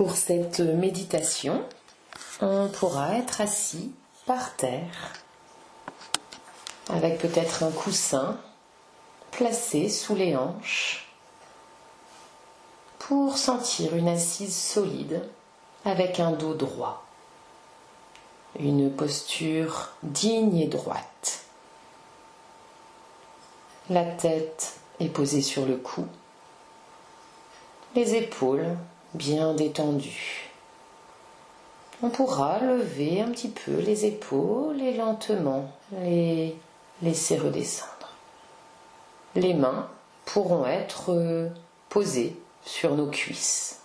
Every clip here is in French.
Pour cette méditation, on pourra être assis par terre, avec peut-être un coussin placé sous les hanches, pour sentir une assise solide avec un dos droit, une posture digne et droite. La tête est posée sur le cou, les épaules bien détendues. On pourra lever un petit peu les épaules et lentement les laisser redescendre. Les mains pourront être posées sur nos cuisses.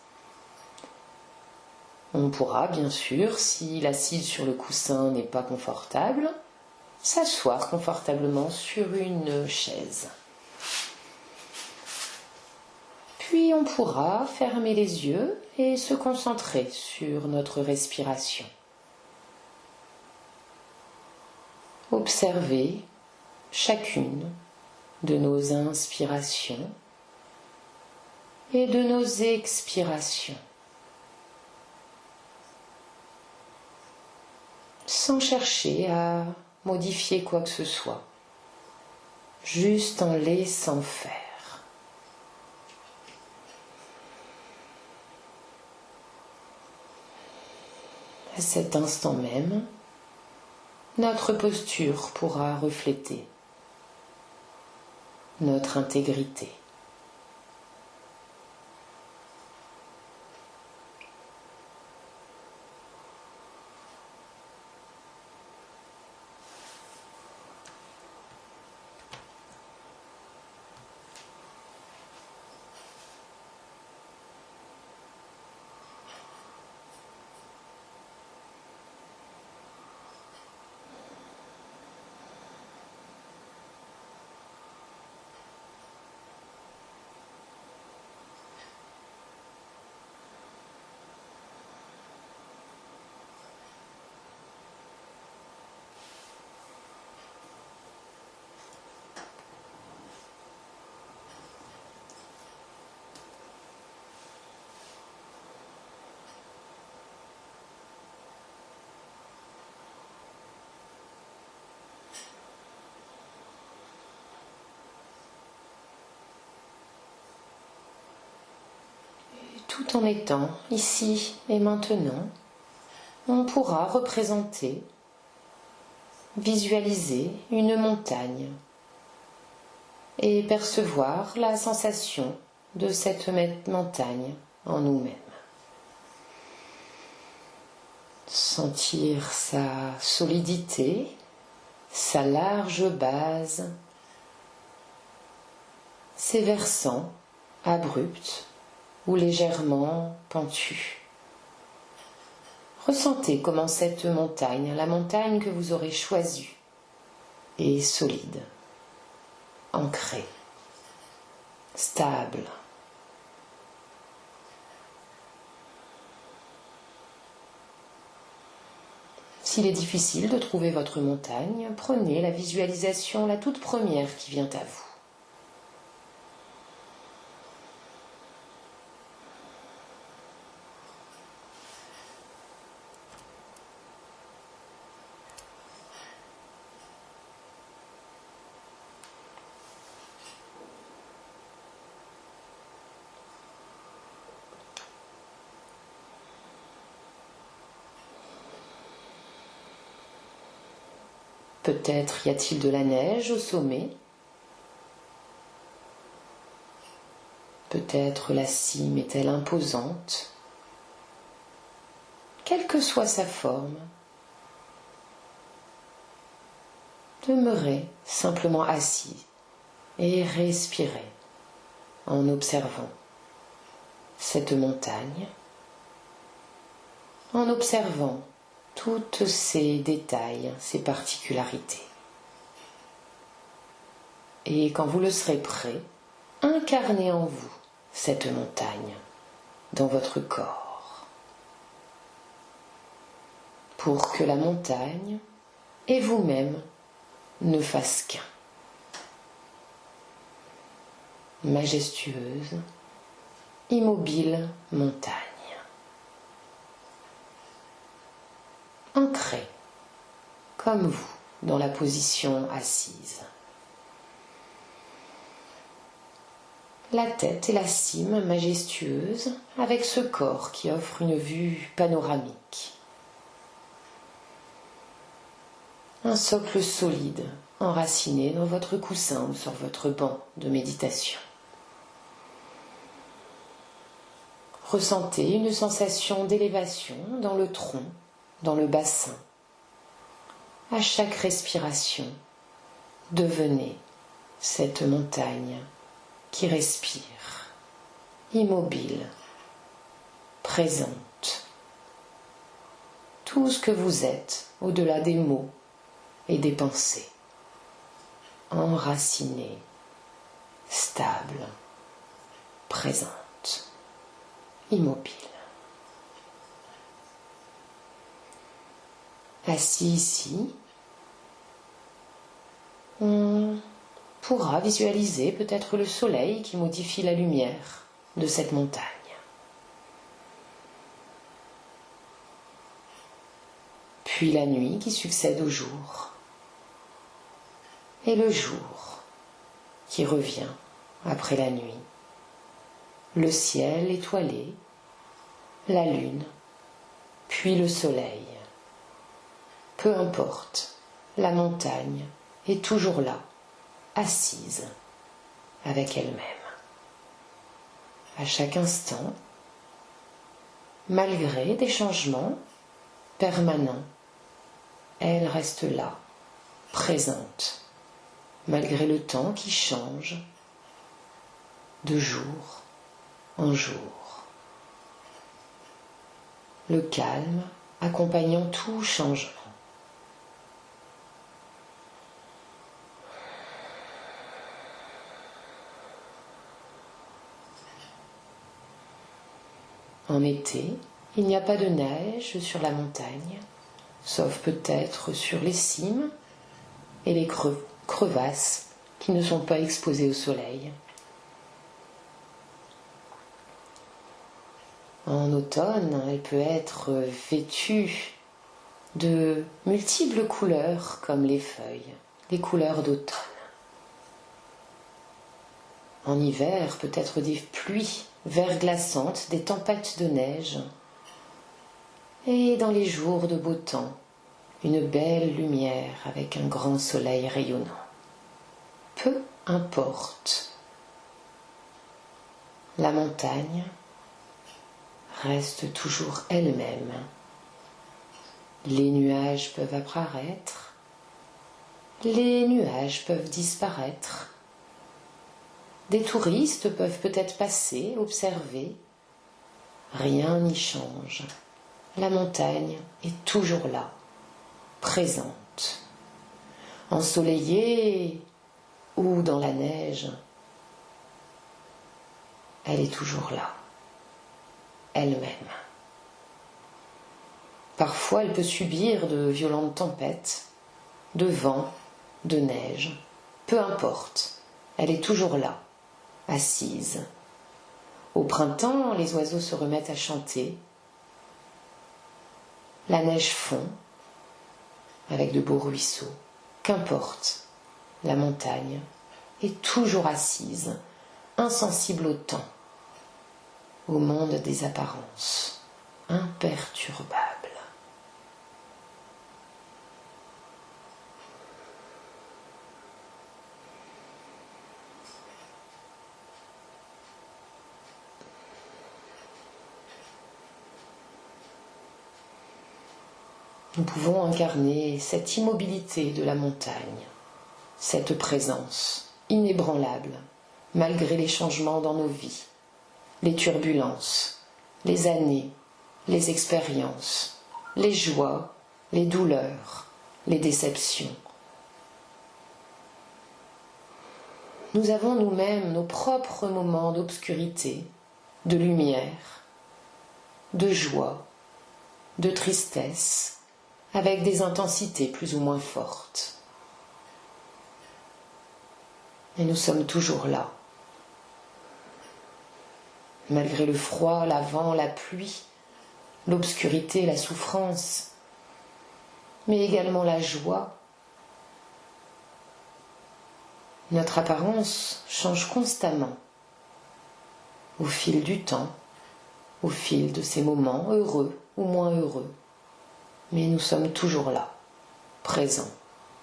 On pourra bien sûr, si l'assise sur le coussin n'est pas confortable, s'asseoir confortablement sur une chaise. Puis on pourra fermer les yeux et se concentrer sur notre respiration. Observer chacune de nos inspirations et de nos expirations, sans chercher à modifier quoi que ce soit, juste en laissant faire. À cet instant même, notre posture pourra refléter notre intégrité. Tout en étant ici et maintenant, on pourra représenter, visualiser une montagne et percevoir la sensation de cette montagne en nous-mêmes. Sentir sa solidité, sa large base, ses versants abrupts ou légèrement pentus. Ressentez comment cette montagne, la montagne que vous aurez choisie, est solide, ancrée, stable. S'il est difficile de trouver votre montagne, prenez la visualisation la toute première qui vient à vous. Peut-être y a-t-il de la neige au sommet. Peut-être la cime est-elle imposante. Quelle que soit sa forme, demeurez simplement assis et respirez en observant cette montagne, en observant tous ces détails, ces particularités. Et quand vous le serez prêt, incarnez en vous cette montagne dans votre corps, pour que la montagne et vous-même ne fassent qu'un. Majestueuse, immobile montagne. ancré, comme vous, dans la position assise. La tête et la cime majestueuse avec ce corps qui offre une vue panoramique. Un socle solide, enraciné dans votre coussin ou sur votre banc de méditation. Ressentez une sensation d'élévation dans le tronc, dans le bassin. À chaque respiration, devenez cette montagne qui respire, immobile, présente. Tout ce que vous êtes au-delà des mots et des pensées. Enraciné, stable, présente, immobile. Assis ici, on pourra visualiser peut-être le soleil qui modifie la lumière de cette montagne. Puis la nuit qui succède au jour. Et le jour qui revient après la nuit. Le ciel étoilé, la lune, puis le soleil. Peu importe, la montagne est toujours là, assise avec elle-même. À chaque instant, malgré des changements permanents, elle reste là, présente, malgré le temps qui change de jour en jour. Le calme accompagnant tout changement. En été, il n'y a pas de neige sur la montagne, sauf peut-être sur les cimes et les crevasses qui ne sont pas exposées au soleil. En automne, elle peut être vêtue de multiples couleurs comme les feuilles, les couleurs d'automne. En hiver, peut-être des pluies verglaçantes, des tempêtes de neige. Et dans les jours de beau temps, une belle lumière avec un grand soleil rayonnant. Peu importe. La montagne reste toujours elle-même. Les nuages peuvent apparaître, les nuages peuvent disparaître. Des touristes peuvent peut-être passer, observer. Rien n'y change. La montagne est toujours là, présente. Ensoleillée ou dans la neige, elle est toujours là, elle-même. Parfois, elle peut subir de violentes tempêtes, de vent, de neige. Peu importe, elle est toujours là, assise. Au printemps, les oiseaux se remettent à chanter. La neige fond avec de beaux ruisseaux. Qu'importe, la montagne est toujours assise, insensible au temps, au monde des apparences, imperturbable. Nous pouvons incarner cette immobilité de la montagne, cette présence inébranlable, malgré les changements dans nos vies, les turbulences, les années, les expériences, les joies, les douleurs, les déceptions. Nous avons nous-mêmes nos propres moments d'obscurité, de lumière, de joie, de tristesse, avec des intensités plus ou moins fortes. Et nous sommes toujours là. Malgré le froid, la vent, la pluie, l'obscurité, la souffrance, mais également la joie. Notre apparence change constamment au fil du temps, au fil de ces moments heureux ou moins heureux. Mais nous sommes toujours là, présents,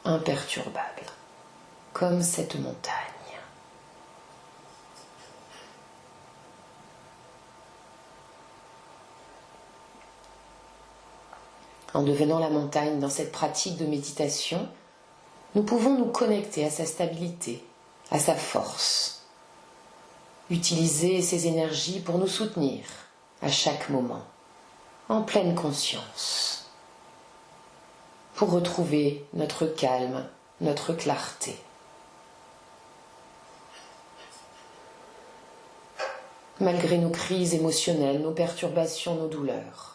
imperturbables, comme cette montagne. En devenant la montagne dans cette pratique de méditation, nous pouvons nous connecter à sa stabilité, à sa force, utiliser ses énergies pour nous soutenir à chaque moment, en pleine conscience, pour retrouver notre calme, notre clarté. Malgré nos crises émotionnelles, nos perturbations, nos douleurs,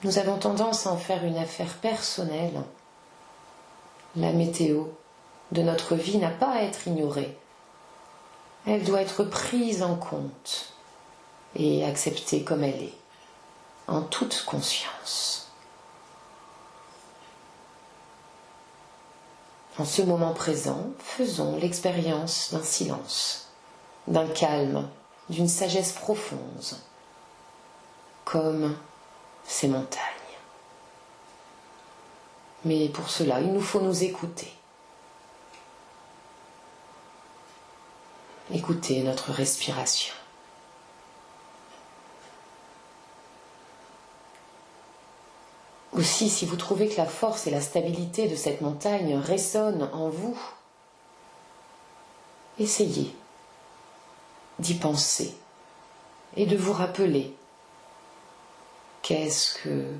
nous avons tendance à en faire une affaire personnelle. La météo de notre vie n'a pas à être ignorée. Elle doit être prise en compte et acceptée comme elle est, en toute conscience. En ce moment présent, faisons l'expérience d'un silence, d'un calme, d'une sagesse profonde, comme ces montagnes. Mais pour cela, il nous faut nous écouter. Écouter notre respiration. Aussi, si vous trouvez que la force et la stabilité de cette montagne résonnent en vous, essayez d'y penser et de vous rappeler qu'est-ce que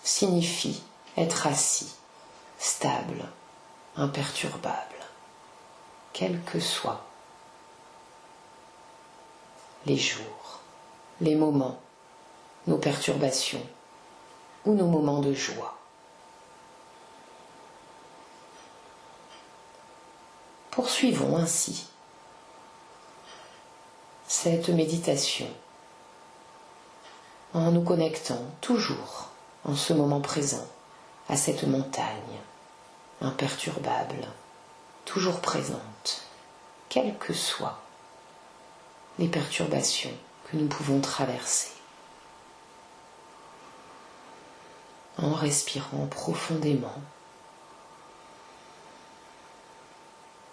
signifie être assis, stable, imperturbable, quels que soient les jours, les moments, nos perturbations ou nos moments de joie. Poursuivons ainsi cette méditation en nous connectant toujours en ce moment présent à cette montagne imperturbable, toujours présente, quelles que soient les perturbations que nous pouvons traverser. En respirant profondément,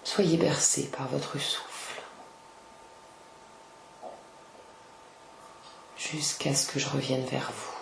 soyez bercés par votre souffle jusqu'à ce que je revienne vers vous.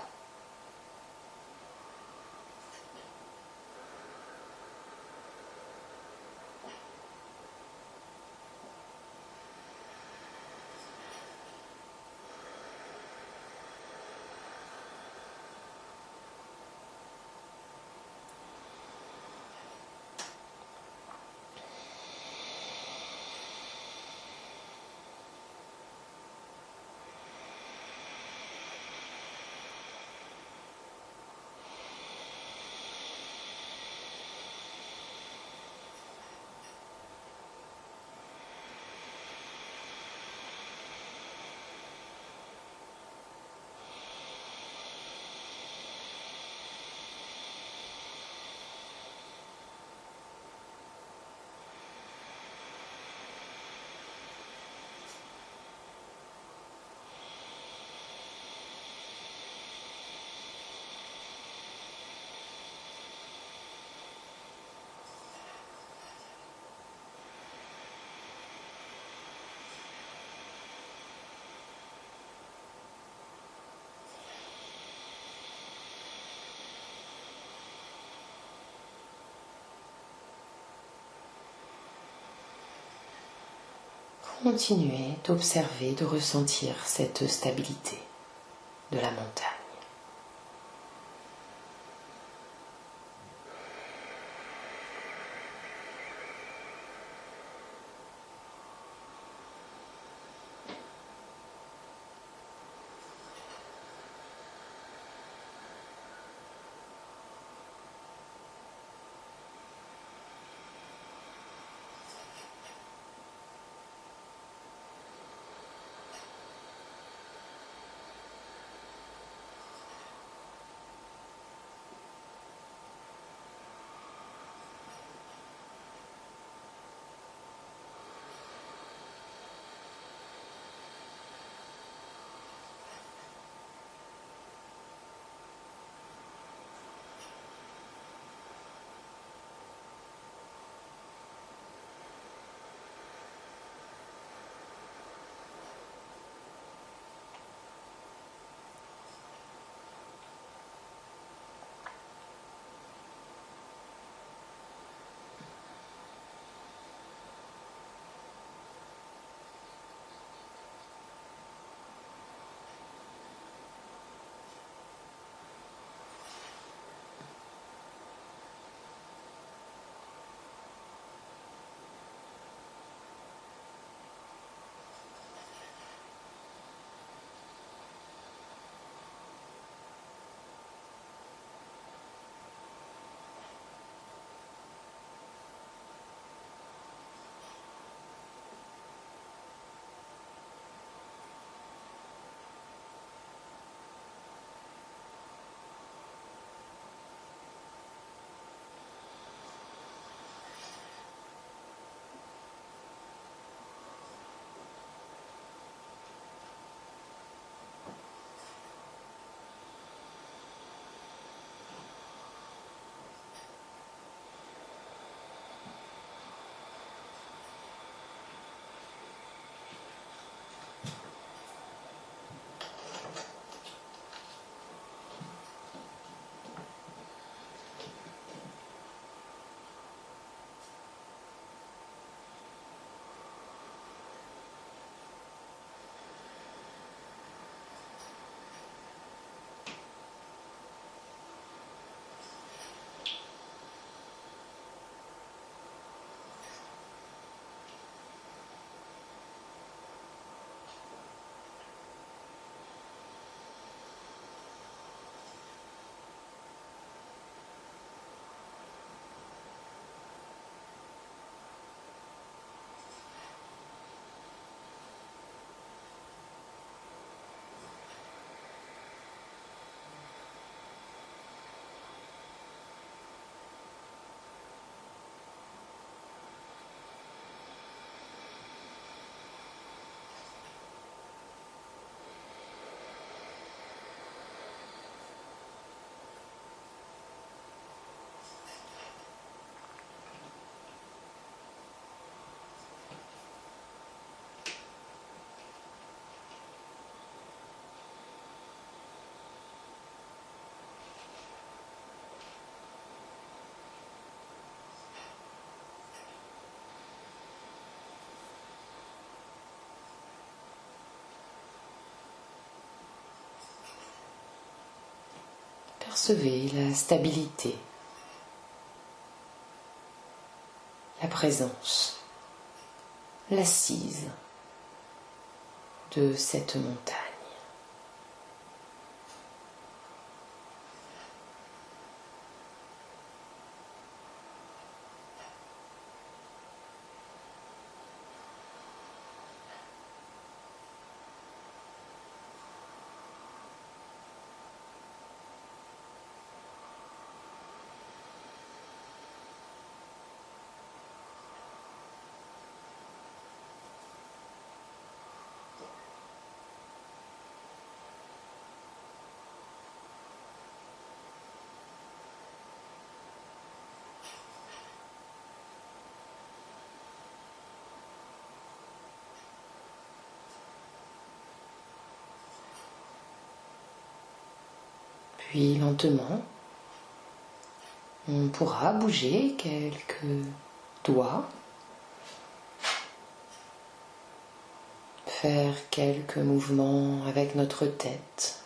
Continuez d'observer, de ressentir cette stabilité de la montagne. Percevez la stabilité, la présence, l'assise de cette montagne. Puis lentement, on pourra bouger quelques doigts, faire quelques mouvements avec notre tête.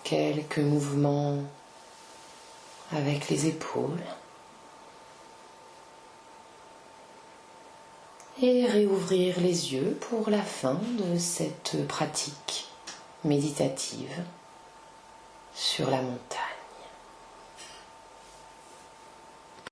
Quelques mouvements avec les épaules. Et réouvrir les yeux pour la fin de cette pratique méditative sur la montagne.